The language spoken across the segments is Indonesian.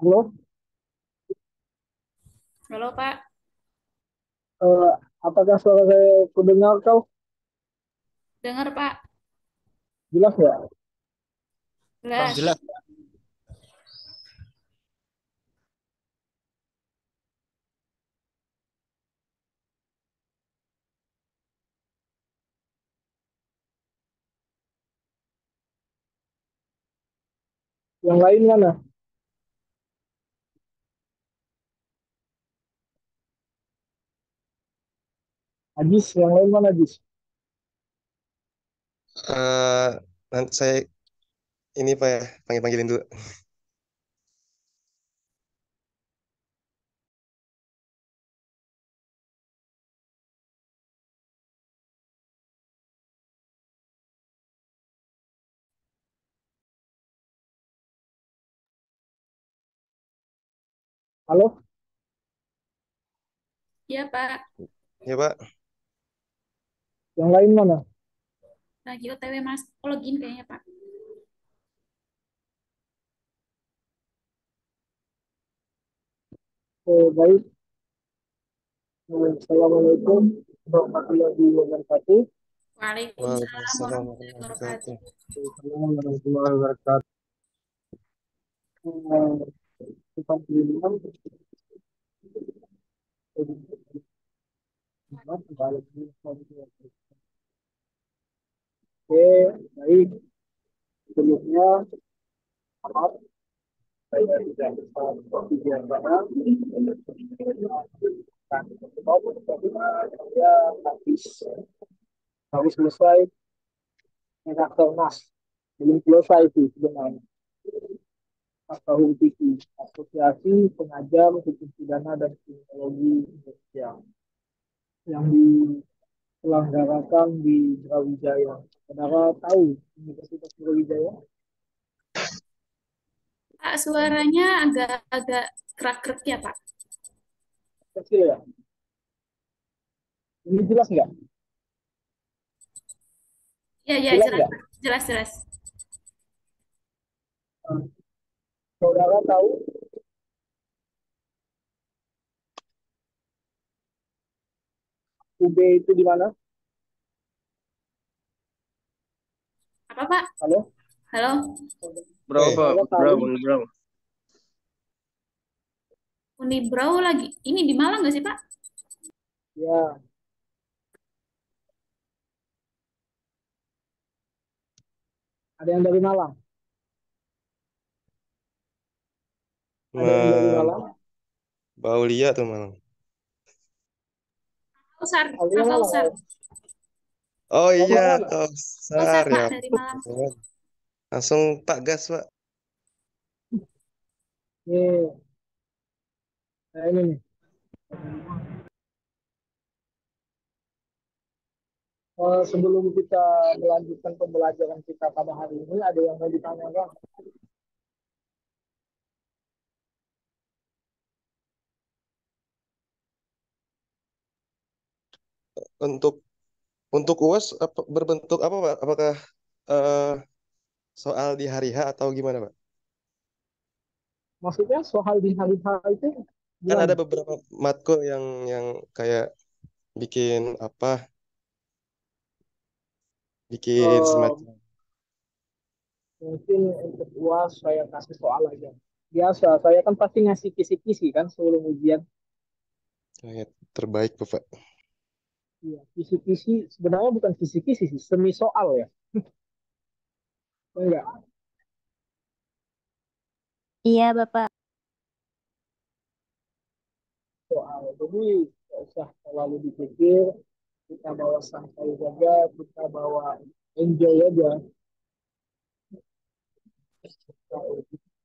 Halo, Halo Pak, eh, apakah suara saya terdengar kau? dengar Pak, Jelas ya? jelas. Jelas. Yang lain mana? Ajis, yang lain mana Ajis? Eh, Nanti saya ini Pak ya, panggilin dulu. Halo, Iya Pak, Ya Pak. yang lain mana? lagi OTW Mas, oh login kayaknya Pak. Baik. Assalamualaikum warahmatullahi wabarakatuh. Waalaikumsalam Waalaikumsalam warahmatullahi warahmatullahi wabarakatuh. wabarakatuh. Assalamualaikum warahmatullahi wabarakatuh. Kita bilang, Oke, baik. Sebelumnya, maaf, saya tidak seperti biasa. Saya habis habis selesai Rakernas, belum selesai sih sebenarnya. Tahun PIKI, Asosiasi Pengajar Hukum Pidana dan Kriminologi Indonesia, yang diselenggarakan di Brawijaya. Saudara tahu Universitas Brawijaya? Pak, suaranya agak-agak kerak-kerak ya Pak. Kecil ya? Ini jelas nggak? Iya, iya, Jelas jelas nggak? Pak, jelas. Nah, saudara tahu UB itu di mana? Apa Pak? Halo? Halo, Eh, Berapa, Saudara tahu? bro? Bro. Unibrau lagi, ini di Malang nggak sih Pak? Ya, ada yang dari Malang. Ada yang dari Malang. Baulia tuh Malang. Kausar, Aslinya Kak Malang. Kausar. Oh Oh, iya, Malang mana? Kausar Kausar ya. Pak dari Malang. Langsung tak gas Pak. Nih, nah ini nih. Sebelum kita melanjutkan pembelajaran kita pada hari ini, ada yang mau ditanyakan? Untuk untuk UAS berbentuk apa Pak? Apakah eh, soal di hari H atau gimana Pak? Maksudnya soal di hari H itu Kan gimana? ada beberapa matkul yang kayak bikin apa? Bikin Eh, semacam Mungkin untuk UAS saya kasih soal aja. Biasa, saya kan pasti ngasih kisi-kisi kan sebelum ujian. kayak terbaik tuh Pak. Iya, kisi-kisi sebenarnya bukan kisi-kisi sih, semi soal ya. Enggak, Iya, Bapak. soal. Jadi nggak usah terlalu dipikir, kita bawa santai saja, kita bawa enjoy aja.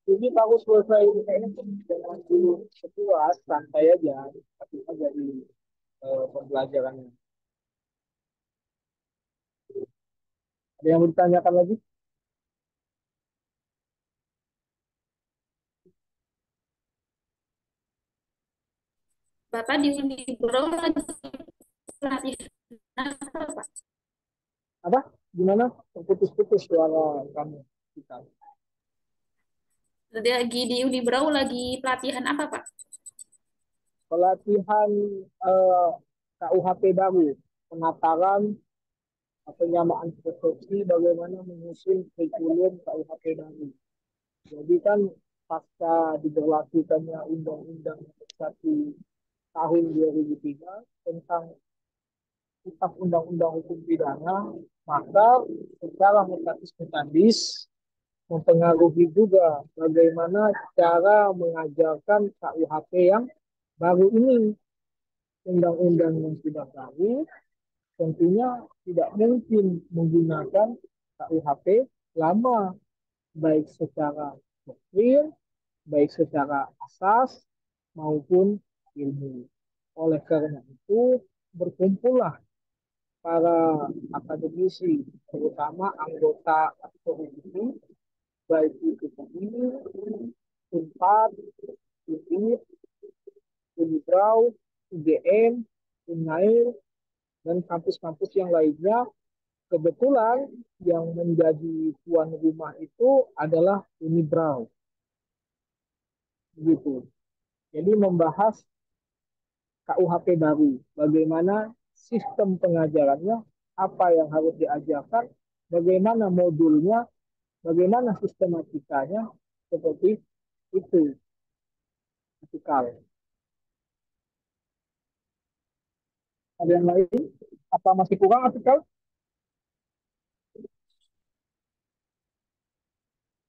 Jadi bagus selesai dengan dulu sepuas, santai aja. Tapi dari pembelajarannya. Ada yang mau ditanyakan lagi? Bapak di Unibrau lagi pelatih apa Pak? Apa? Gimana? Terputus-putus suara kamu. Kita. Lagi di Unibrau lagi pelatihan apa, Pak? Pelatihan KUHP baru, penataran penyamaan persepsi bagaimana menyusun kurikulum KUHP baru. Jadi kan pasca diberlakukannya Undang-Undang Nomor 1 Tahun 2003 tentang Kitab Undang-Undang Hukum Pidana, maka secara mutatis mutandis mempengaruhi juga bagaimana cara mengajarkan KUHP yang baru ini. Undang-undang yang sudah baru tentunya tidak mungkin menggunakan KUHP lama, baik secara doktrin, baik secara asas maupun ilmu. Oleh karena itu, berkumpullah para akademisi, terutama anggota akademisi, baik itu PUI, UNPAD, UIN, Unibrau, UGM, UNAIR, dan kampus-kampus yang lainnya. Kebetulan yang menjadi tuan rumah itu adalah Unibrau. Gitu. Jadi membahas KUHP baru, bagaimana sistem pengajarannya, apa yang harus diajarkan, bagaimana modulnya, bagaimana sistematikanya, seperti itu. Artikel. Ada yang lain? Apa masih kurang artikel?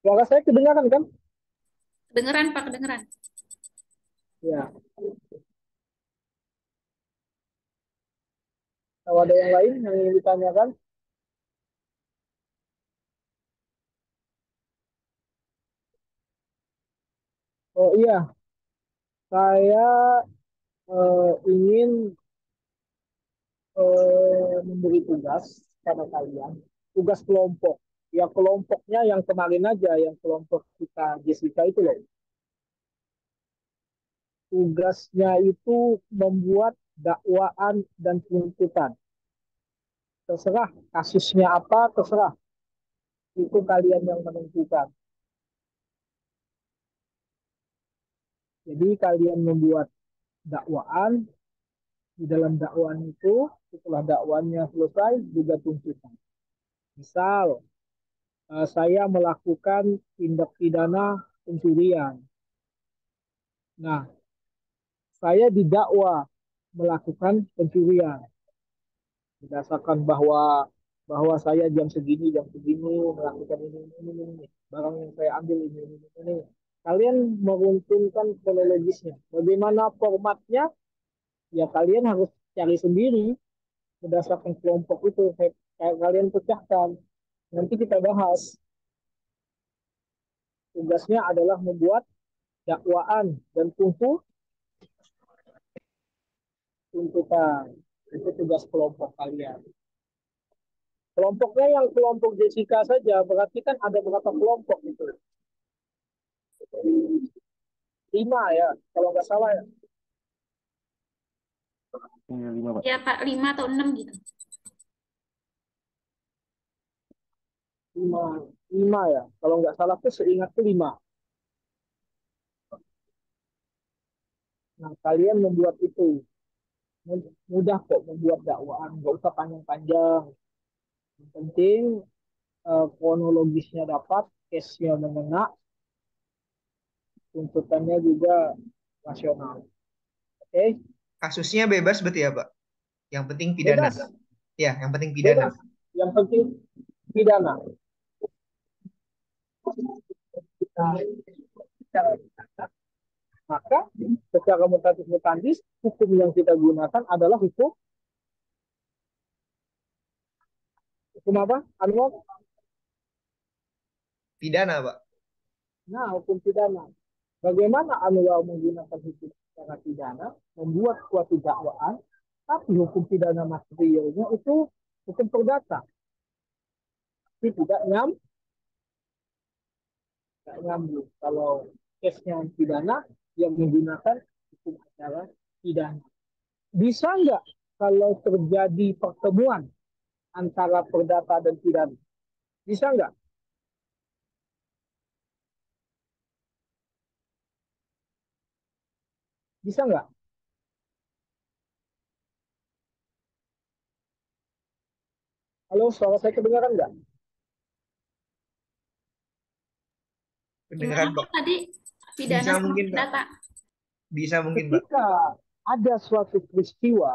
Suara saya kedengaran kan? Kedengeran, Pak, kedengeran. Ya. Kalau ada yang lain yang ingin ditanyakan? Oh iya, saya ingin memberi tugas pada kalian, tugas kelompok. Ya kelompoknya yang kemarin aja, yang kelompok kita Jessica itu loh. Tugasnya itu membuat dakwaan dan tuntutan. Terserah kasusnya apa, terserah. Itu kalian yang menentukan. Jadi kalian membuat dakwaan, di dalam dakwaan itu setelah dakwaannya selesai juga tuntutan. Misal saya melakukan tindak pidana pencurian. Nah, saya didakwa melakukan pencurian berdasarkan bahwa saya jam segini melakukan ini. Barang yang saya ambil ini. Kalian meruntuhkan kronologisnya. Bagaimana formatnya? Ya kalian harus cari sendiri berdasarkan kelompok itu. Kayak kalian pecahkan. Nanti kita bahas. Tugasnya adalah membuat dakwaan dan tuntutan. Itu tugas kelompok kalian. Kelompoknya yang kelompok Jessica saja, berarti kan ada berapa kelompok itu? 5 ya, kalau nggak salah ya. Iya, 5, Pak. Ya, Pak, 5 atau 6 gitu. 5, 5 ya, kalau nggak salah tuh seingatku 5. Nah, kalian membuat itu. Mudah kok membuat dakwaan, nggak usah panjang-panjang. Yang penting kronologisnya dapat, case-nya mengena, tuntutannya juga rasional. Oke? Kasusnya bebas berarti ya, Pak? Yang penting pidana. Bebas, Ya, yang penting pidana. bebas. Yang penting pidana. Maka secara mutatis mutandis hukum yang kita gunakan adalah hukum apa? Anwar? Pidana, Pak. Nah, hukum pidana. Bagaimana Anwar menggunakan hukum secara pidana, membuat suatu dakwaan, tapi hukum pidana materialnya itu hukum perdata. Ini tidak nyambung. Kalau case-nya pidana yang menggunakan hukum acara pidana. Bisa nggak kalau terjadi pertemuan antara perdata dan pidana? Bisa nggak? Bisa nggak? Halo, suara saya kedengaran nggak? Gimana Kedengeran, Pak. Pak tadi Bisa pidana sama mungkin, Pak. perdata? Bisa mungkin, Pak. Ketika ada suatu peristiwa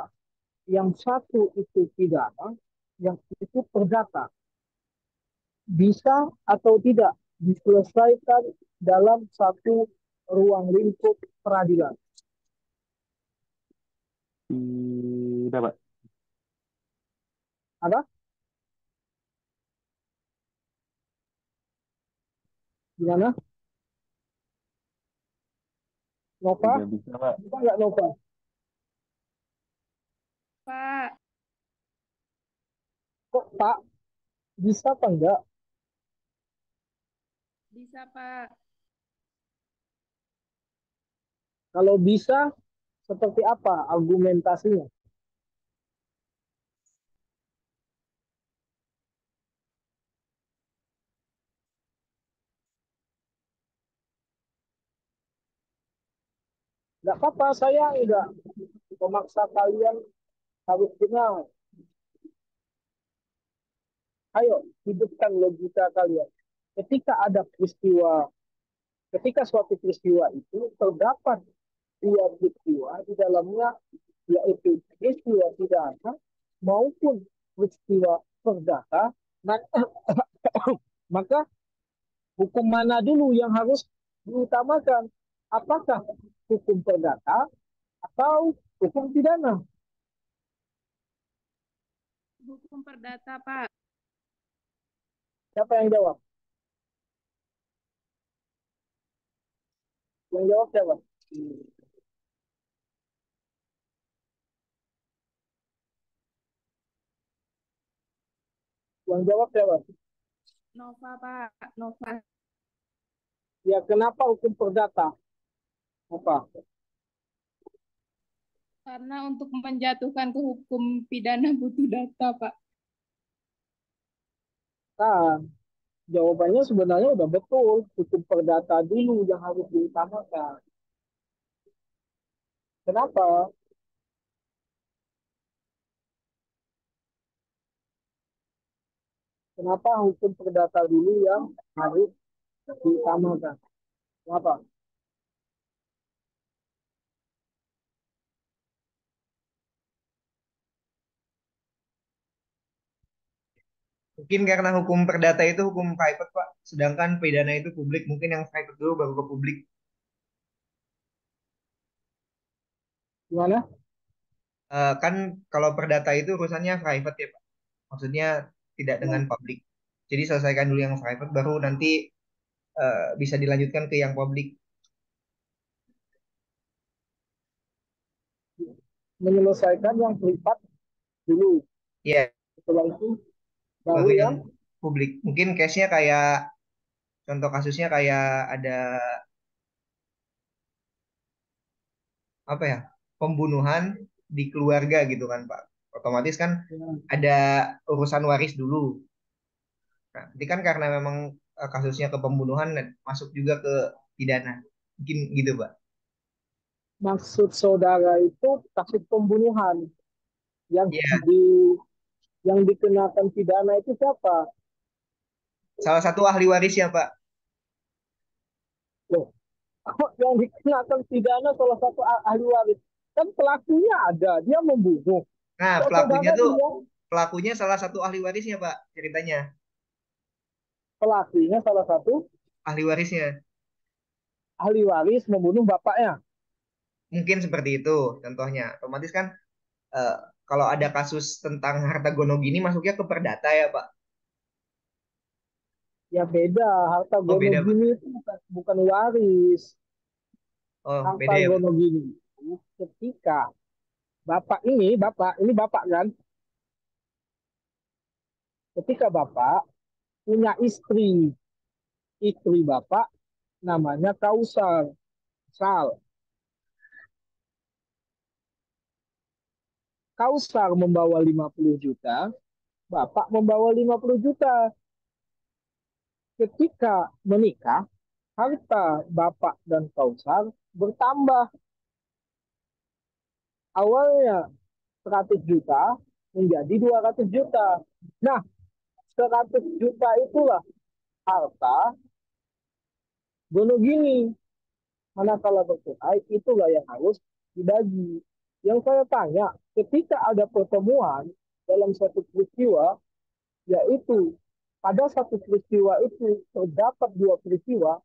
yang satu itu pidana, yang itu perdata, bisa atau tidak diselesaikan dalam satu ruang lingkup peradilan. Tidak, Pak. Ada? Gimana? Nova? Tidak bisa, Pak. Bisa nggak Nova? Pak, Kok Pak? Bisa apa enggak? bisa Pak. Kalau bisa, seperti apa argumentasinya? Nggak apa-apa, saya nggak memaksa kalian harus benar. Ayo, hidupkan logika kalian. Ketika ada peristiwa, ketika suatu peristiwa itu terdapat dua peristiwa di dalamnya, yaitu peristiwa pidana maupun peristiwa perdata, maka hukum mana dulu yang harus diutamakan? Apakah hukum perdata atau hukum pidana? Hukum perdata Pak. Siapa yang jawab? Yang jawab siapa? Yang jawab siapa? Nova Pak, Nova. Ya, kenapa hukum perdata? Apa? Karena untuk menjatuhkan ke hukum pidana butuh data Pak. Nah, jawabannya sebenarnya udah betul. Hukum perdata dulu yang harus diutamakan. Kenapa? Kenapa hukum perdata dulu yang harus diutamakan? Kenapa? Mungkin karena hukum perdata itu hukum private, Pak. Sedangkan pidana itu publik. Mungkin yang private dulu baru ke publik. Gimana? Kan kalau perdata itu urusannya private ya, Pak. Maksudnya tidak dengan Ya, publik. Jadi selesaikan dulu yang private, baru nanti bisa dilanjutkan ke yang publik. menyelesaikan yang privat dulu. Ya, Setelah itu baru baru yang yang publik. Mungkin case-nya kayak, contoh kasusnya kayak ada apa ya, pembunuhan di keluarga gitu kan, Pak. Otomatis kan ya, ada urusan waris dulu. Nah, nanti kan karena memang kasusnya ke pembunuhan dan masuk juga ke pidana. Mungkin gitu, Pak. maksud saudara itu kasus pembunuhan yang Iya, di yang dikenakan pidana itu siapa? salah satu ahli warisnya, Pak. Loh, yang dikenakan pidana salah satu ahli waris. Kan pelakunya ada, dia membunuh. Nah, Kok pelakunya saudara tuh bilang pelakunya salah satu ahli warisnya, Pak, ceritanya. pelakunya salah satu Ahli warisnya. ahli waris membunuh bapaknya? Mungkin seperti itu contohnya. Otomatis kan eh, kalau ada kasus tentang harta gono gini masuknya ke perdata ya, Pak. Ya beda, harta Oh, gono beda, Pak. gini itu bukan waris. Oh, Harta beda ya, Pak. gono gini itu ketika bapak kan, ketika bapak punya istri bapak namanya Kausar. Sal, Kausar membawa 50 juta, bapak membawa 50 juta. Ketika menikah, harta bapak dan Kausar bertambah. Awalnya 100 juta menjadi 200 juta. Nah, 100 juta itulah harta bunuh gini. Manakala bercerai, itulah yang harus dibagi. Yang saya tanya, ketika ada pertemuan dalam satu peristiwa, yaitu pada satu peristiwa itu terdapat dua peristiwa,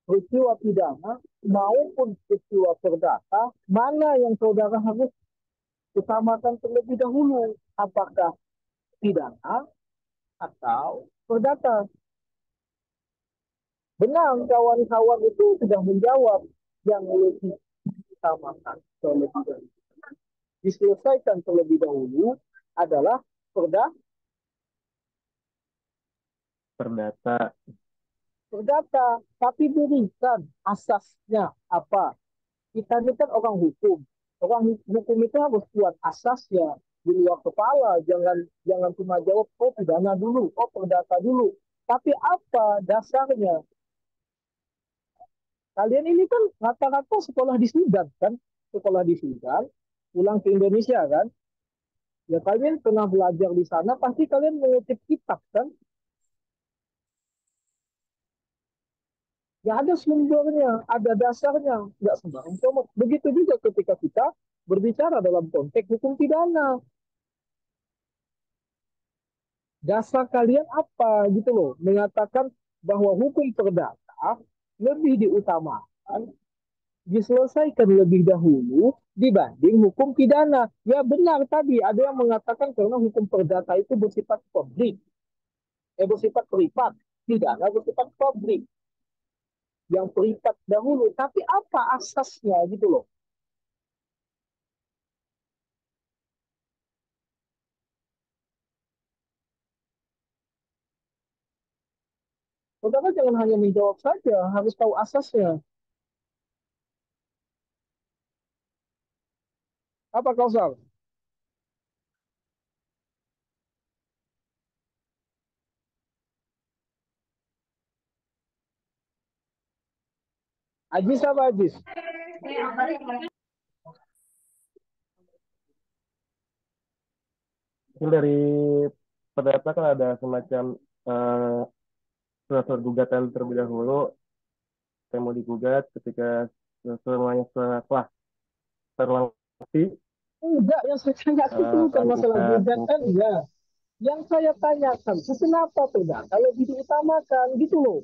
peristiwa pidana maupun peristiwa perdata, mana yang saudara harus utamakan terlebih dahulu? Apakah pidana atau perdata? Benar, kawan-kawan itu sudah menjawab yang lebih utamakan terlebih dahulu. Diselesaikan terlebih dahulu adalah Perdata. perdata, tapi berikan asasnya apa. Kita ini kan orang hukum. Orang hukum itu harus buat asasnya di luar kepala. Jangan cuma jawab, oh pidana dulu, oh perdata dulu. Tapi apa dasarnya? Kalian ini kan rata-rata sekolah di Sudan kan? Sekolah di Sudan, pulang ke Indonesia kan? Ya kalian pernah belajar di sana, pasti kalian mengutip kitab kan? Ya ada sumbernya, ada dasarnya, nggak sembarang comot. Begitu juga ketika kita berbicara dalam konteks hukum pidana. Dasar kalian apa gitu loh, mengatakan bahwa hukum perdata lebih diutamakan, diselesaikan lebih dahulu dibanding hukum pidana. Ya benar tadi, ada yang mengatakan karena hukum perdata itu bersifat publik, bersifat privat, pidana bersifat publik. Yang privat dahulu, tapi apa asasnya gitu loh. Saudara jangan hanya menjawab saja, harus tahu asasnya. Apa kau salah? Ajis apa Ajis? Mungkin dari perdata kan ada semacam surat gugatan terlebih dahulu yang mau digugat ketika semuanya telah terlengkapi. Enggak, yang saya tanyakan itu bukan masalah gugatan, enggak. Yang saya tanyakan, kenapa perdata lebih diutamakan gitu loh.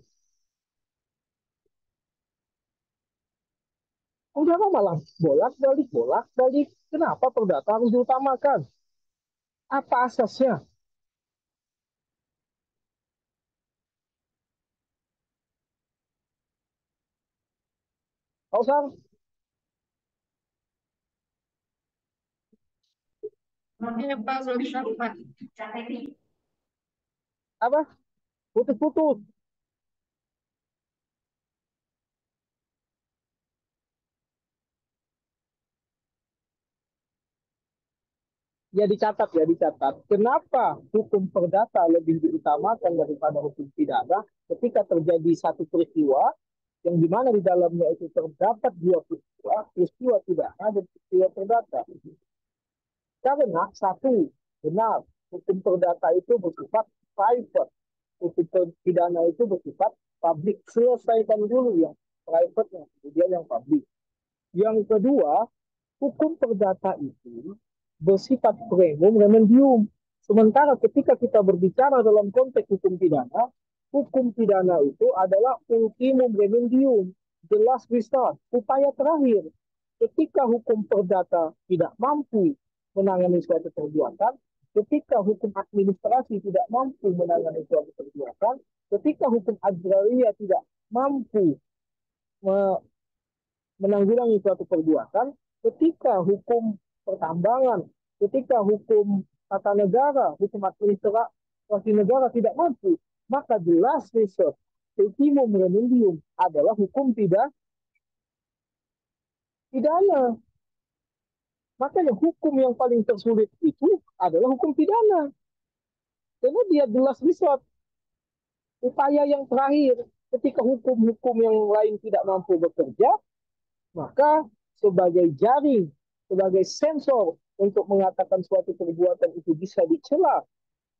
Udah malah bolak-balik. Kenapa perdata harus diutamakan? Apa asasnya? Kau sang? Apa? Putus-putus. Ya dicatat, ya dicatat. Kenapa hukum perdata lebih diutamakan daripada hukum pidana ketika terjadi satu peristiwa yang dimana di dalamnya itu terdapat dua peristiwa pidana dan peristiwa perdata. Karena satu, benar, hukum perdata itu bersifat private, hukum pidana itu bersifat publik. Selesaikan dulu yang private-nya, kemudian yang publik. Yang kedua, hukum perdata itu bersifat primum remedium. Sementara ketika kita berbicara dalam konteks hukum pidana itu adalah ultimum remedium, the last resort, upaya terakhir. Ketika hukum perdata tidak mampu menangani suatu perbuatan, ketika hukum administrasi tidak mampu menangani suatu perbuatan, ketika hukum agraria tidak mampu menanggulangi suatu perbuatan, ketika hukum pertambangan, ketika hukum tata negara, hukum administrasi negara tidak mampu, maka jelas resort ultimum remedium adalah hukum pidana. Makanya hukum yang paling tersulit itu adalah hukum pidana. Karena dia jelas resort, upaya yang terakhir. Ketika hukum-hukum yang lain tidak mampu bekerja, maka sebagai jaring sebagai sensor untuk mengatakan suatu perbuatan itu bisa dicela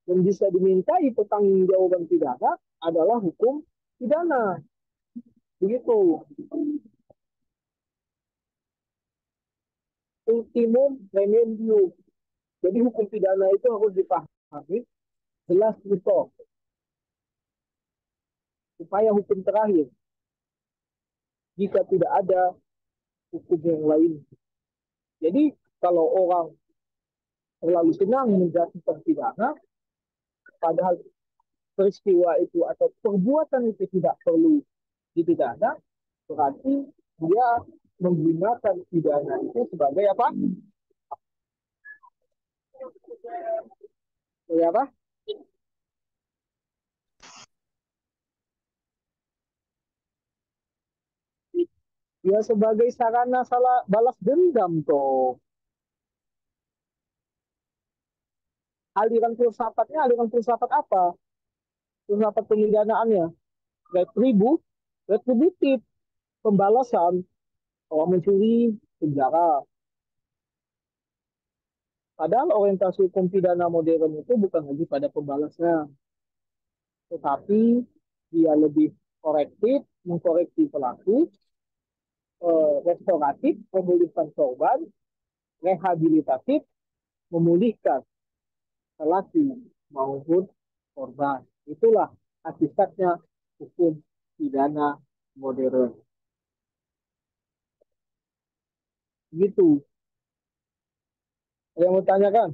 dan bisa dimintai pertanggungjawaban pidana adalah hukum pidana. Begitu. Ultimum remedium. Jadi hukum pidana itu harus dipahami jelas gitu. Supaya hukum terakhir. Jika tidak ada hukum yang lain. Jadi kalau orang terlalu senang menjatuhkan pidana, padahal peristiwa itu atau perbuatan itu tidak perlu dipidana, berarti dia menggunakan pidana itu sebagai apa? Sebagai apa? Ya sebagai sarana salah balas dendam toh. Aliran filsafat apa? Filsafat pemidanaannya. Retributif, pembalasan. Orang mencuri, penjara. Padahal orientasi hukum pidana modern itu bukan lagi pada pembalasan. Tetapi dia lebih korektif, mengkoreksi pelaku, restoratif, memulihkan korban, rehabilitatif, memulihkan pelaku maupun korban. Itulah hakikatnya hukum pidana modern. Gitu. Ada yang mau tanyakan?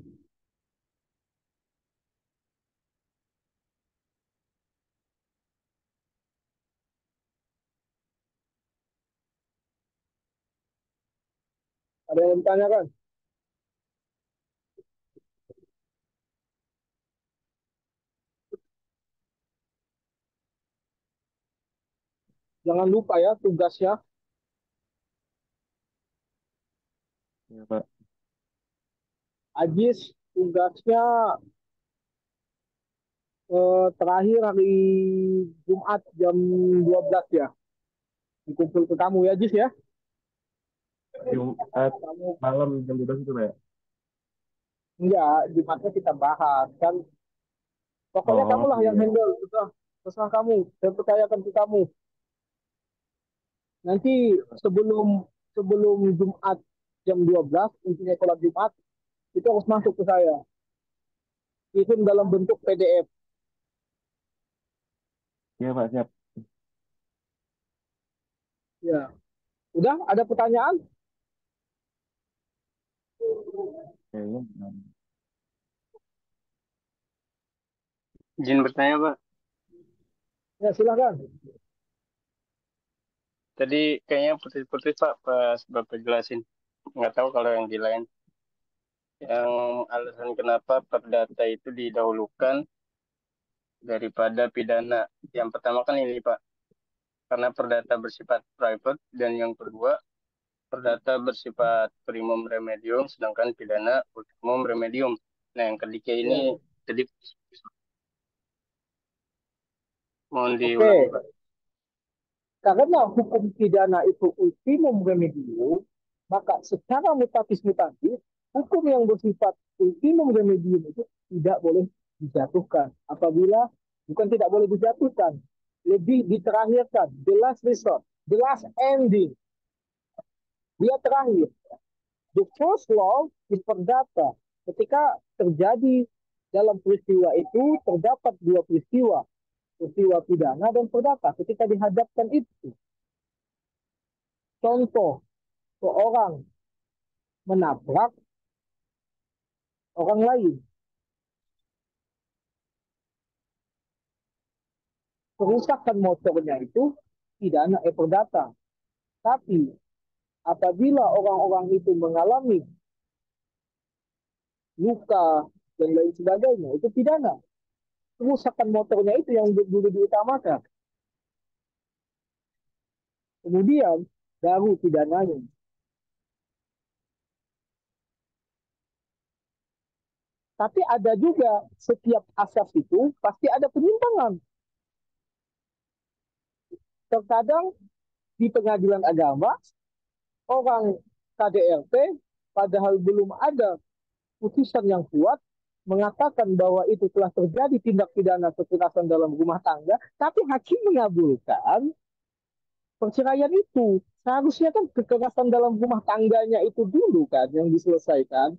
Ada yang mau tanyakan? Jangan lupa ya tugasnya. Ya, Pak. Ajis tugasnya terakhir hari Jumat jam 12 ya. Dikumpul ke kamu ya, Ajis ya. Jumat Kamu malam jam 12 itu, Pak. enggak, Jumatnya kita bahas kan. Pokoknya Oh, kamulah yang iya. handle, terserah kamu. Saya percayakan ke kamu. Nanti sebelum sebelum Jumat jam 12, intinya sholat Jumat, itu harus masuk ke saya. Itu dalam bentuk PDF. Iya, Pak, siap. Ya. Udah, ada pertanyaan? Kayaknya. Izin bertanya, Pak. Ya, silakan. Tadi kayaknya putus-putus, Pak, pas Bapak jelasin. Nggak tahu kalau yang di lain. Yang alasan kenapa perdata itu didahulukan daripada pidana. Yang pertama kan ini, Pak. Karena perdata bersifat private. Dan yang kedua, perdata bersifat primum remedium, sedangkan pidana ultimum remedium. Nah, yang ketiga ini Ya. jadi mohon diulangi, Oke. Pak. Karena hukum pidana itu ultimum remedium, maka secara mutatis mutandis, hukum yang bersifat ultimum remedium itu tidak boleh dijatuhkan. Apabila bukan tidak boleh dijatuhkan, lebih diterakhirkan, the last resort, the last ending. Dia terakhir. The first law is perdata. Ketika terjadi dalam peristiwa itu, terdapat dua peristiwa. Peristiwa pidana dan perdata. Ketika dihadapkan itu, contoh, seorang menabrak orang lain. Kerusakan motornya itu pidana perdata. Tapi apabila orang-orang itu mengalami luka dan lain sebagainya, itu pidana. Kerusakan motornya itu yang dulu diutamakan. Kemudian baru pidananya. Tapi ada juga setiap asas itu pasti ada penyimpangan. Terkadang di pengadilan agama, orang KDRT padahal belum ada putusan yang kuat mengatakan bahwa itu telah terjadi tindak pidana kekerasan dalam rumah tangga, tapi hakim mengabulkan perceraian itu. Seharusnya kan kekerasan dalam rumah tangganya itu dulu kan yang diselesaikan.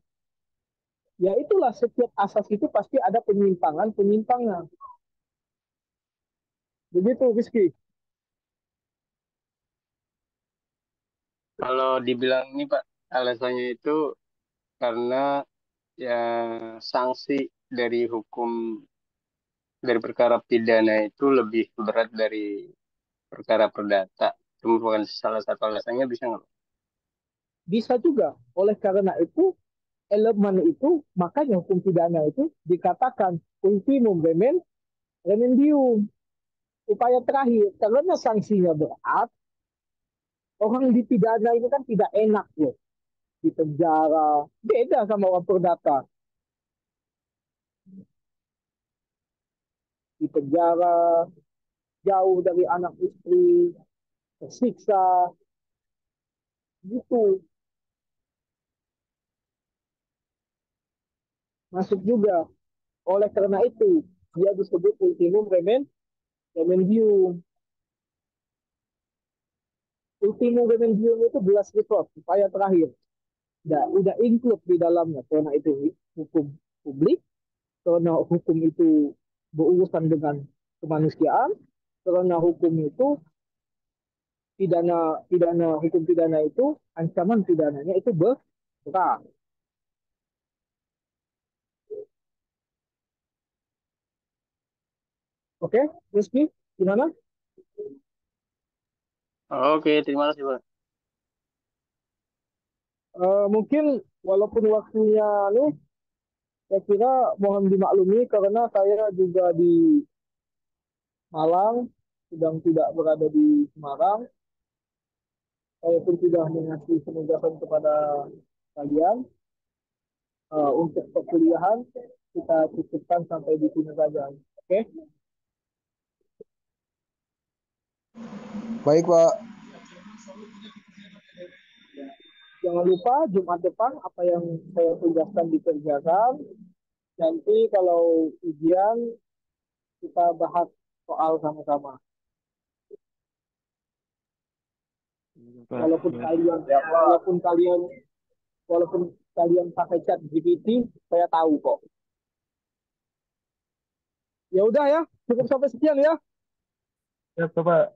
Ya itulah, setiap asas itu pasti ada penyimpangan-penyimpangan. Begitu, Rizky. Kalau dibilang ini Pak, alasannya itu karena ya sanksi dari hukum dari perkara pidana itu lebih berat dari perkara perdata. Itu merupakan salah satu alasannya, bisa nggak? Bisa juga. Oleh karena itu, elemen itu, makanya hukum pidana itu dikatakan ultimum remedium. Upaya terakhir, karena sanksinya berat, orang dipidana itu kan tidak enak loh. Di penjara, beda sama orang perdata. Di penjara, jauh dari anak istri, tersiksa, gitu. Masuk juga. Oleh karena itu, dia disebut ultimum remedium. Ultimum remedium itu belas resort, upaya terakhir. Nah, udah include di dalamnya, karena itu hukum publik, karena hukum itu berurusan dengan kemanusiaan, karena hukum itu hukum pidana itu ancaman pidananya itu berat. Oke, Rizky, gimana? Oke, terima kasih Pak. Mungkin walaupun waktunya nih, saya kira mohon dimaklumi karena saya juga di Malang, sedang tidak berada di Semarang. Saya pun sudah mengasih penugasan kepada kalian. Untuk perkuliahan kita cukupkan sampai di sini saja. Oke? Baik, Pak. Jangan lupa Jumat depan apa yang saya tugaskan dikerjakan. Nanti kalau ujian kita bahas soal sama-sama. Walaupun kalian pakai chat GPT, saya tahu kok. Ya udah ya, cukup sampai sekian ya. Ya, Pak.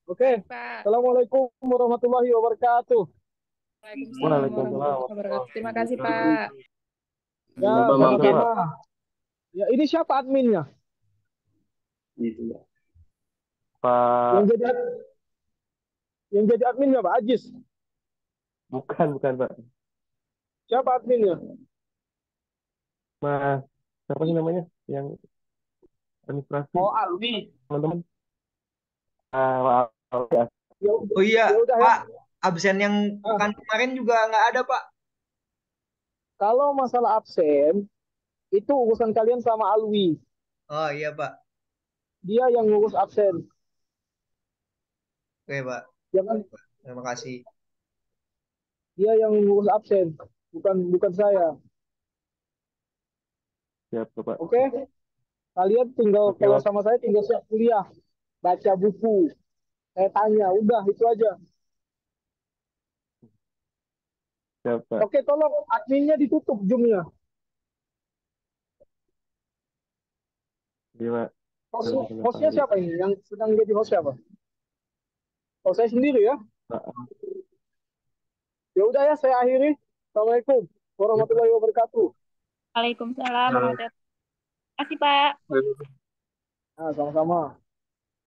Oke. Pak. Assalamualaikum warahmatullahi wabarakatuh. Waalaikumsalam warahmatullahi wabarakatuh. Terima kasih, Pak. Ya, sama-sama. Ya, ini siapa adminnya? Pak. Yang jadi adminnya Pak Ajis. Bukan, Pak. Siapa adminnya? Mas, siapa sih namanya? Yang administrasi. Oh, Alwi. Teman-teman. Pak Alwi. Oh iya, Ya udah ya. Pak. Absen yang pekan kemarin juga nggak ada, Pak. Kalau masalah absen, itu urusan kalian sama Alwi. Oh iya, Pak. Dia yang ngurus absen. Oke, Pak. Jangan, Terima kasih. dia yang ngurus absen, bukan saya. Siap, Pak. Oke? Kalian tinggal, Oke, kalau Mas. sama saya tinggal siap kuliah. Baca buku. Saya tanya, udah itu aja. Siap, Pak. Oke, tolong adminnya ditutup Zoom-nya. Iya, Pak. Hostnya siapa ini? Yang sedang jadi host siapa? Oh, saya sendiri ya. Pak. Ya udah ya, saya akhiri. Assalamualaikum warahmatullahi wabarakatuh. Waalaikumsalam warahmatullahi wabarakatuh. Terima kasih, Pak. Nah, sama-sama.